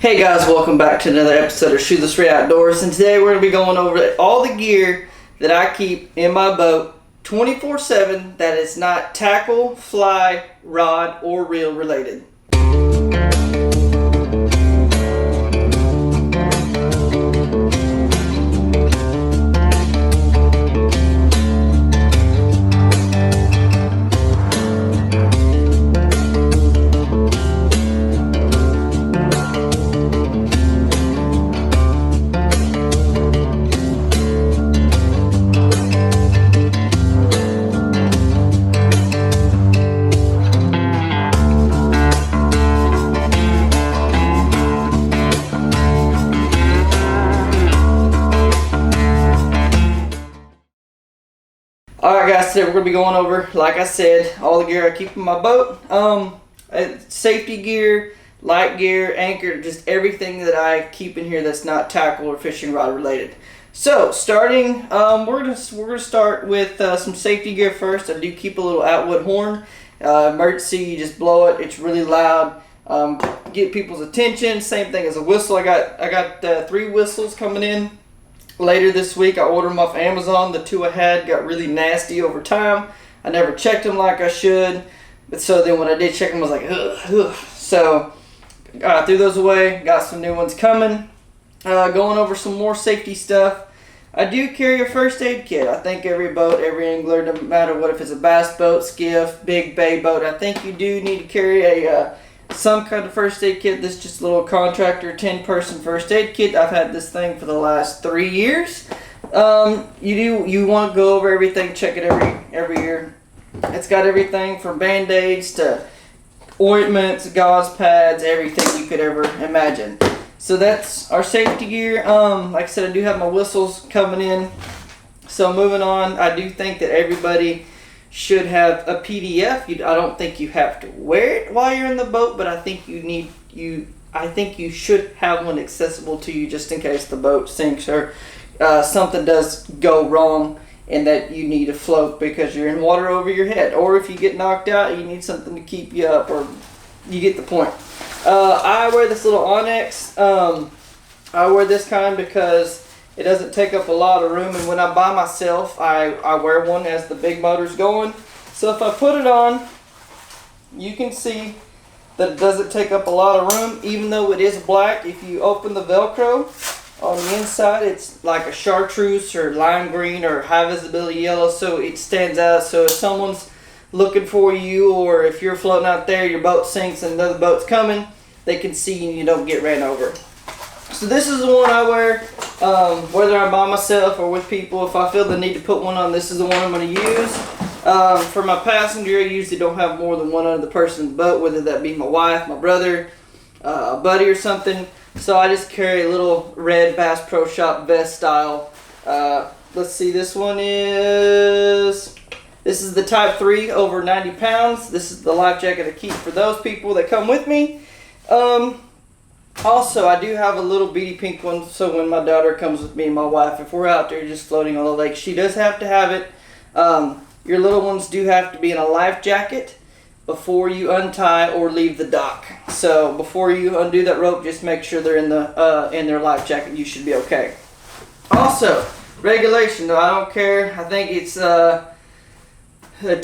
Hey guys, welcome back to another episode of Shoeless Ray Outdoors, and today we're going to be going over all the gear that I keep in my boat 24/7 that is not tackle, fly, rod, or reel related. Alright guys, today we're going to be going over, like I said, all the gear I keep in my boat. Safety gear, light gear, anchor, just everything that I keep in here that's not tackle or fishing rod related. So, starting, we're gonna start with some safety gear first. I do keep a little Atwood horn. Emergency, you just blow it. It's really loud. Get people's attention. Same thing as a whistle. I got 3 whistles coming in later this week. I ordered them off Amazon. The 2 I had got really nasty over time. I never checked them like I should. But so then when I did check them, I was like, ugh. So I threw those away. Got some new ones coming. Going over some more safety stuff. I do carry a first aid kit. I think every boat, every angler, no matter what, if it's a bass boat, skiff, big bay boat, I think you do need to carry some kind of first aid kit. This is just a little contractor 10-person first aid kit. I've had this thing for the last 3 years. You want to go over everything, check it every year. It's got everything from band-aids to ointments, gauze pads, everything you could ever imagine. So that's our safety gear. Like I said, I do have my whistles coming in. So moving on, I do think that everybody should have a PDF. I don't think you have to wear it while you're in the boat, but I think I think you should have one accessible to you just in case the boat sinks or something does go wrong and that you need a float because you're in water over your head, or if you get knocked out, you need something to keep you up, or you get the point. I wear this little Onyx. I wear this kind because it doesn't take up a lot of room, and when I'm by myself, I wear one as the big motor's going. So if I put it on, you can see that it doesn't take up a lot of room, even though it is black. If you open the Velcro on the inside, it's like a chartreuse or lime green or high visibility yellow, so it stands out. So if someone's looking for you, or if you're floating out there, your boat sinks and another boat's coming, they can see and you don't get ran over. So this is the one I wear, whether I'm by myself or with people. If I feel the need to put one on, this is the one I'm going to use. For my passenger, I usually don't have more than one other person in the boat, whether that be my wife, my brother, a buddy or something. So I just carry a little red Bass Pro Shop vest style. Let's see, this is the Type 3 over 90 pounds. This is the life jacket I keep for those people that come with me. Also, I do have a little beady pink one, so when my daughter comes with me and my wife, if we're out there just floating on the lake, she does have to have it. Your little ones do have to be in a life jacket before you untie or leave the dock. So before you undo that rope, just make sure they're in their life jacket. You should be okay. Also, regulation, though, I don't care. I think it's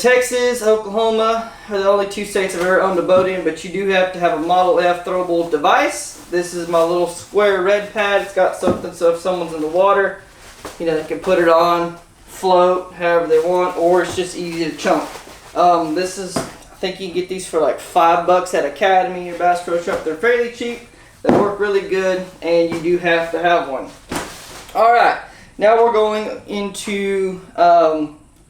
Texas, Oklahoma are the only 2 states I've ever owned a boat in, but you do have to have a Model F throwable device. This is my little square red pad. It's got something so if someone's in the water, they can put it on, float, however they want, or it's just easy to chunk. I think you can get these for like $5 at Academy or Bass Pro Shop. They're fairly cheap. They work really good, and you do have to have one. Alright, now we're going into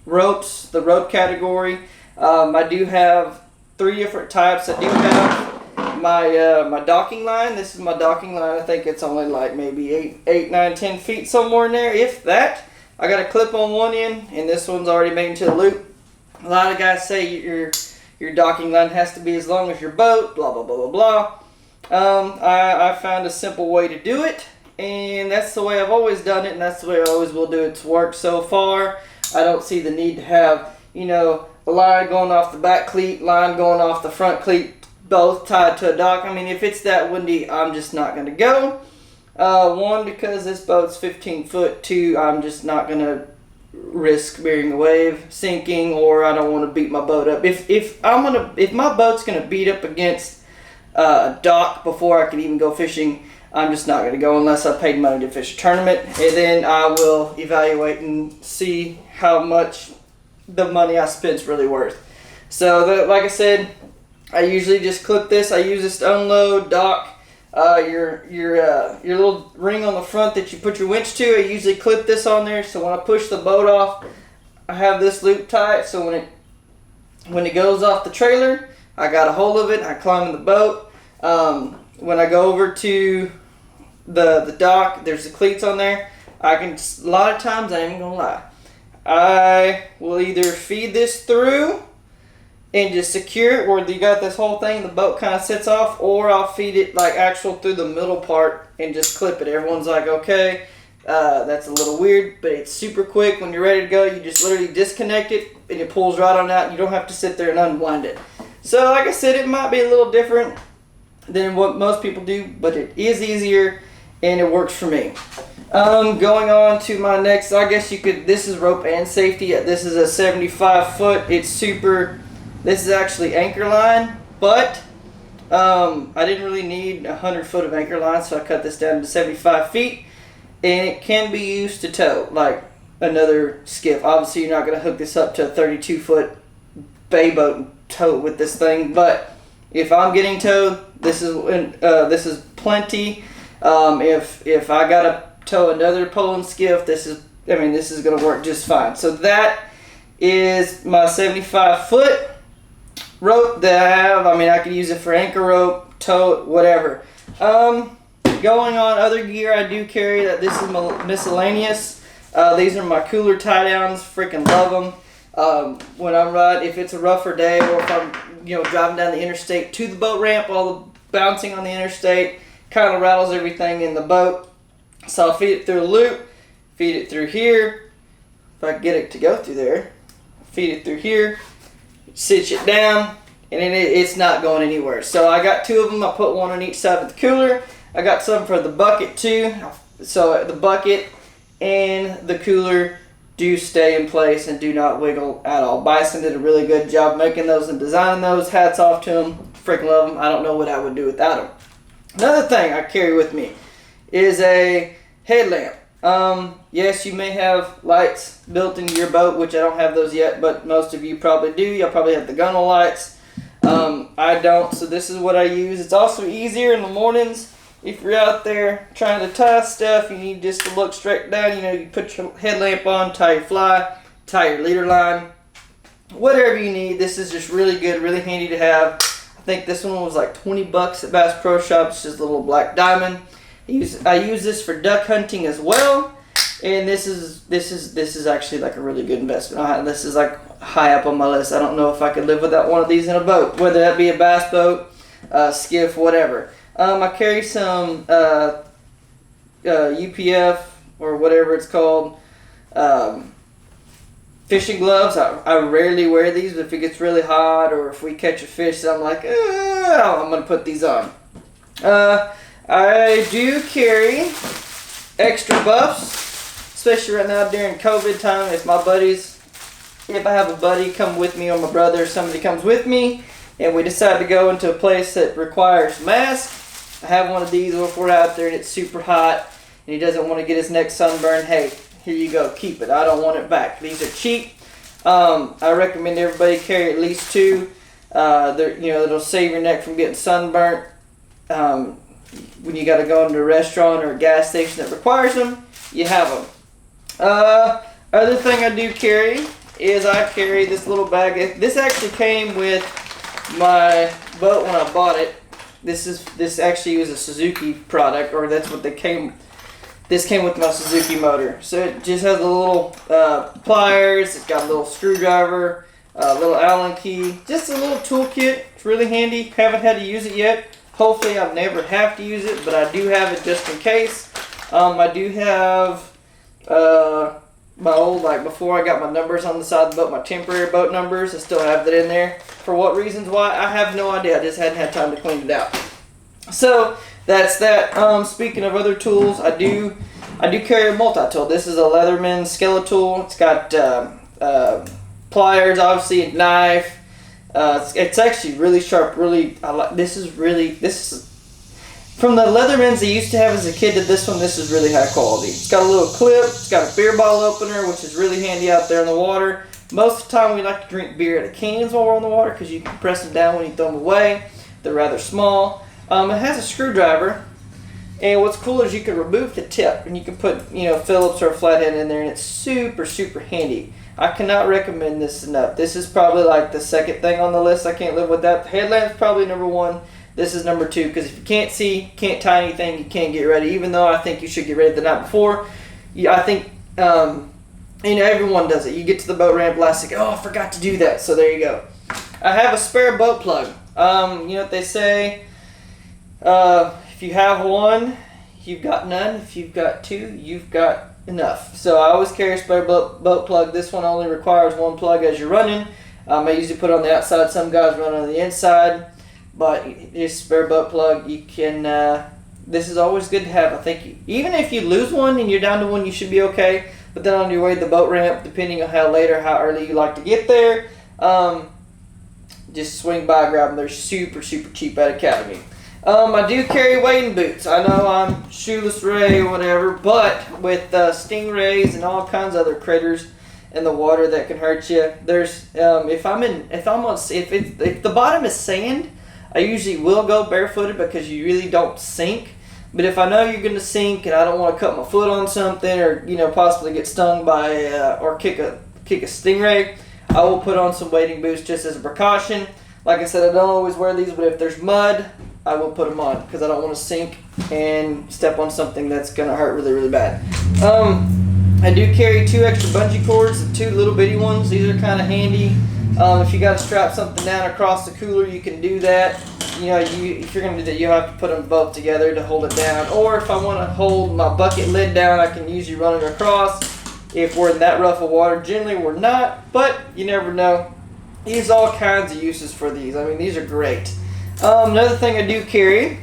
ropes, the rope category. I do have 3 different types. I do have my docking line. This is my docking line. I think it's only like maybe 8, 9, 10 feet somewhere in there, if that. I got a clip on one end, and this one's already made into a loop. A lot of guys say your docking line has to be as long as your boat, blah, blah, blah, blah, blah. I found a simple way to do it, and that's the way I've always done it, and that's the way I always will do it. It's worked so far. I don't see the need to have, the line going off the back cleat, line going off the front cleat, both tied to a dock. I mean, if it's that windy, I'm just not going to go. One, because this boat's 15 foot. Two, I'm just not going to risk bearing a wave, sinking, or I don't want to beat my boat up. If my boat's going to beat up against a dock before I can even go fishing, I'm just not going to go unless I paid money to fish a tournament, and then I will evaluate and see how much the money I spent is really worth. So, like I said, I usually just clip this. I use this to unload, dock, your little ring on the front that you put your winch to. I usually clip this on there, so when I push the boat off, I have this loop tight. So when it goes off the trailer, I got a hold of it. I climb in the boat. When I go over to the dock, there's the cleats on there. A lot of times, I ain't even gonna lie, I will either feed this through and just secure it where you got this whole thing, the boat kind of sits off, or I'll feed it like actual through the middle part and just clip it. Everyone's like, okay, that's a little weird, but it's super quick. When you're ready to go, you just literally disconnect it and it pulls right on out. You don't have to sit there and unwind it. So like I said, it might be a little different than what most people do, but it is easier and it works for me. Going on to my next, I guess you could, this is rope and safety. This is a 75 foot. It's super, this is actually anchor line, but I didn't really need 100 foot of anchor line, so I cut this down to 75 feet, and it can be used to tow like another skiff. Obviously, you're not going to hook this up to a 32 foot bay boat and tow with this thing, but if I'm getting towed, this is plenty. If I gotta tow another Poland skiff, this is gonna work just fine. So that is my 75 foot rope that I have. I mean, I could use it for anchor rope, tow, whatever. Going on other gear I do carry, that this is miscellaneous. These are my cooler tie downs. Freaking love them. When I'm riding, if it's a rougher day, or if I'm driving down the interstate to the boat ramp, all the bouncing on the interstate kind of rattles everything in the boat. So I'll feed it through a loop, feed it through here. If I can get it to go through there, feed it through here, cinch it down, and then it's not going anywhere. So I got two of them. I put one on each side of the cooler. I got some for the bucket too. So the bucket and the cooler do stay in place and do not wiggle at all. Bison did a really good job making those and designing those. Hats off to them. Freaking love them. I don't know what I would do without them. Another thing I carry with me is a headlamp. Yes, you may have lights built into your boat, which I don't have those yet, but most of you probably do. You'll probably have the gunnel lights. I don't, so this is what I use. It's also easier in the mornings. If you're out there trying to tie stuff, you need just to look straight down. You put your headlamp on, tie your fly, tie your leader line, whatever you need. This is just really good, really handy to have. I think this one was like 20 bucks at Bass Pro Shops. Just a little black diamond. I use this for duck hunting as well, and this is actually like a really good investment. This is like high up on my list. I don't know if I could live without one of these in a boat, whether that be a bass boat, skiff, whatever. I carry some UPF or whatever it's called, fishing gloves. I rarely wear these, but if it gets really hot or if we catch a fish, I'm like, I'm going to put these on. I do carry extra buffs, especially right now during COVID time. If I have a buddy come with me, or my brother or somebody comes with me, and we decide to go into a place that requires masks, I have one of these. Or if we're out there and it's super hot and he doesn't want to get his neck sunburned, hey, here you go, keep it. I don't want it back. These are cheap. I recommend everybody carry at least two. It'll save your neck from getting sunburnt. When you got to go into a restaurant or a gas station that requires them, you have them. Other thing I do carry is I carry this little bag. This actually came with my boat when I bought it. This actually was a Suzuki product, or that's what this came with my Suzuki motor. So it just has a little pliers. It's got a little screwdriver, a little Allen key, just a little toolkit. It's really handy. Haven't had to use it yet. Hopefully I'll never have to use it, but I do have it just in case. I do have my old, like before I got my numbers on the side of the boat, my temporary boat numbers. I still have that in there. For what reasons why, I have no idea. I just hadn't had time to clean it out. So that's that. Speaking of other tools, I do carry a multi-tool. This is a Leatherman Skele-Tool. It's got pliers, obviously, a knife. It's actually really sharp. Really, this is from the Leathermans I used to have as a kid to this one. This is really high quality. It's got a little clip. It's got a beer bottle opener, which is really handy out there in the water. Most of the time we like to drink beer out of cans while we're on the water because you can press them down when you throw them away. They're rather small. It has a screwdriver, and what's cool is you can remove the tip and you can put, Phillips or a flathead in there, and it's super, super handy. I cannot recommend this enough. This is probably like the second thing on the list. I can't live with that. The headlamp's probably number one. This is number two, because if you can't see, can't tie anything, you can't get ready. Even though I think you should get ready the night before, I think everyone does it. You get to the boat ramp last second, I forgot to do that. So there you go. I have a spare boat plug. You know what they say? If you have one, you've got none. If you've got two, you've got enough. So I always carry a spare boat plug. This one only requires one plug as you're running. I usually put it on the outside. Some guys run on the inside. But this spare boat plug, you can, this is always good to have. I think even if you lose one and you're down to one, you should be okay. But then on your way to the boat ramp, depending on how late or how early you like to get there, just swing by, grab them. They're super, super cheap at Academy. I do carry wading boots. I know I'm shoeless ray or whatever, but with stingrays and all kinds of other critters in the water that can hurt you, there's if the bottom is sand, I usually will go barefooted because you really don't sink. But if I know you're going to sink and I don't want to cut my foot on something or possibly get stung by or kick a stingray, I will put on some wading boots just as a precaution. Like I said, I don't always wear these, but if there's mud, I will put them on because I don't want to sink and step on something that's going to hurt really, really bad. I do carry 2 extra bungee cords, the 2 little bitty ones. These are kind of handy. If you got to strap something down across the cooler, you can do that. If you're going to do that, you'll have to put them both together to hold it down. Or if I want to hold my bucket lid down, I can usually run it across. If we're in that rough of water, generally we're not, but you never know. There's all kinds of uses for these. I mean, these are great. Another thing I do carry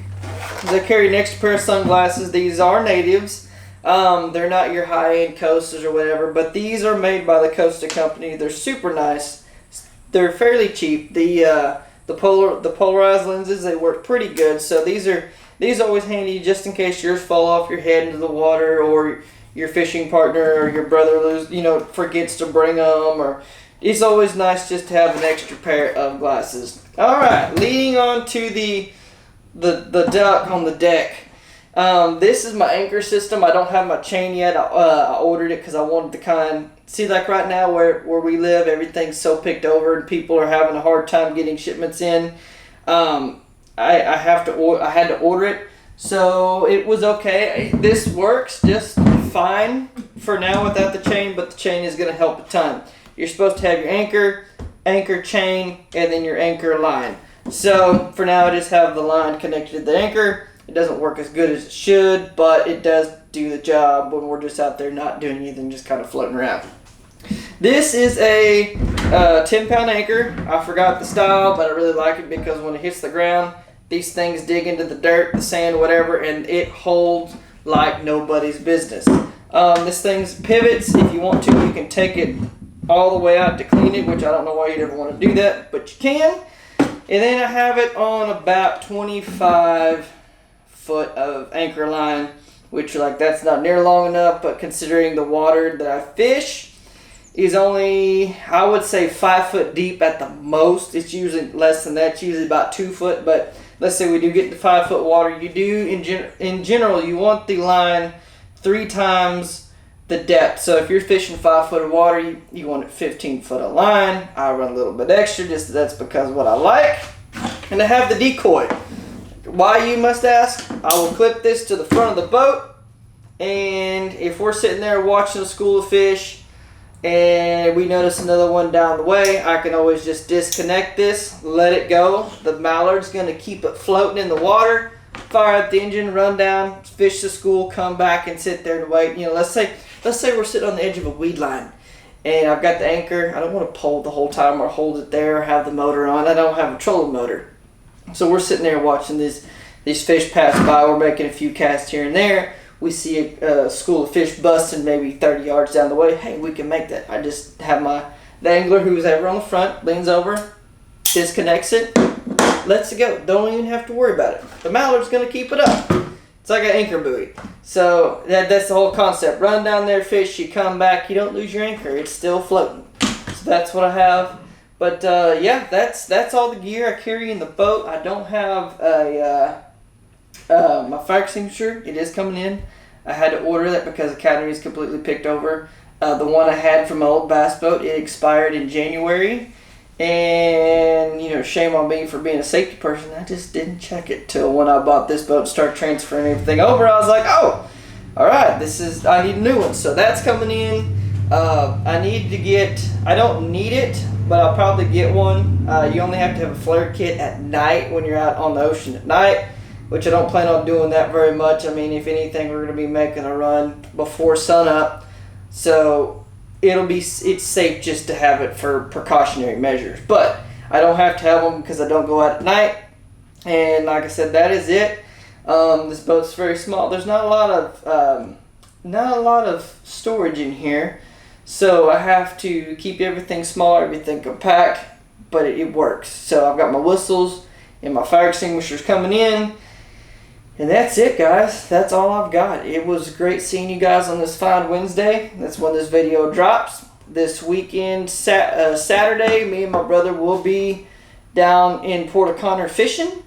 is I carry an extra pair of sunglasses. These are natives. They're not your high-end Costas or whatever, but these are made by the Costa company. They're super nice. They're fairly cheap. The polarized lenses, they work pretty good. So these are always handy just in case yours fall off your head into the water, or your fishing partner or your brother forgets to bring them, or it's always nice just to have an extra pair of glasses. All right, leading on to the duck on the deck. This is my anchor system. I don't have my chain yet. I ordered it because I wanted to see, like right now where we live, everything's so picked over and people are having a hard time getting shipments in. I had to order it, so it was okay. This works just fine for now without the chain, but the chain is going to help a ton. You're supposed to have your anchor chain, and then your anchor line. So for now, I just have the line connected to the anchor. It doesn't work as good as it should, but it does do the job when we're just out there not doing anything, just kind of floating around. This is a 10-pound anchor. I forgot the style, but I really like it because when it hits the ground, these things dig into the dirt, the sand, whatever, and it holds like nobody's business. This thing's pivots. If you want to, you can take it all the way out to clean it, which I don't know why you'd ever want to do that, but you can. And then I have it on about 25 foot of anchor line, which that's not near long enough, but considering the water that I fish is only, I would say, 5 foot deep at the most. It's usually less than that. It's usually about 2 foot, but let's say we do get to 5 foot water. You do, in general, you want the line 3 times the depth. So if you're fishing 5 foot of water, you want it 15 foot of line. I run a little bit extra, that's because of what I like. And I have the decoy. Why, you must ask? I will clip this to the front of the boat, and if we're sitting there watching a school of fish and we notice another one down the way, I can always just disconnect this, let it go. The mallard's going to keep it floating in the water. fire up the engine, run down, fish to school, come back and sit there and wait. You know, let's say we're sitting on the edge of a weed line and I've got the anchor. I don't want to pull the whole time or hold it there or have the motor on. I don't have a trolling motor. So we're sitting there watching these fish pass by. We're making a few casts here and there. We see a school of fish busting maybe 30 yards down the way. Hey, we can make that. I just have the angler who's ever on the front, leans over, disconnects it, lets it go. Don't even have to worry about it. The mallard's going to keep it up. It's like an anchor buoy. So that's the whole concept. Run down there, fish, you come back, you don't lose your anchor. It's still floating. So that's what I have. But yeah, that's all the gear I carry in the boat. I don't have my fire extinguisher. It is coming in. I had to order that because Academy is completely picked over. The one I had from my old bass boat, it expired in January. And, you know, shame on me for being a safety person. I just didn't check it till when I bought this boat and started transferring everything over. I was like, oh, all right, I need a new one. So that's coming in. I don't need it, but I'll probably get one. You only have to have a flare kit at night when you're out on the ocean at night, which I don't plan on doing that very much. I mean, if anything, we're going to be making a run before sunup. So it's safe just to have it for precautionary measures. But I don't have to have them because I don't go out at night. And like I said, that is it. This boat's very small. There's not a lot of storage in here. So I have to keep everything small, everything compact, but it works. So I've got my whistles and my fire extinguishers coming in. And that's it, guys. That's all I've got. It was great seeing you guys on this fine Wednesday. That's when this video drops. This weekend, Saturday, me and my brother will be down in Port O'Connor fishing.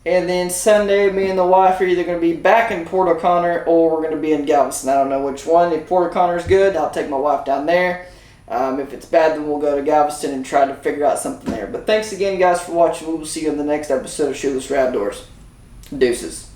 And then Sunday, me and the wife are either going to be back in Port O'Connor or we're going to be in Galveston. I don't know which one. If Port O'Connor is good, I'll take my wife down there. If it's bad, then we'll go to Galveston and try to figure out something there. But thanks again, guys, for watching. We will see you in the next episode of Shoeless Outdoors. Deuces.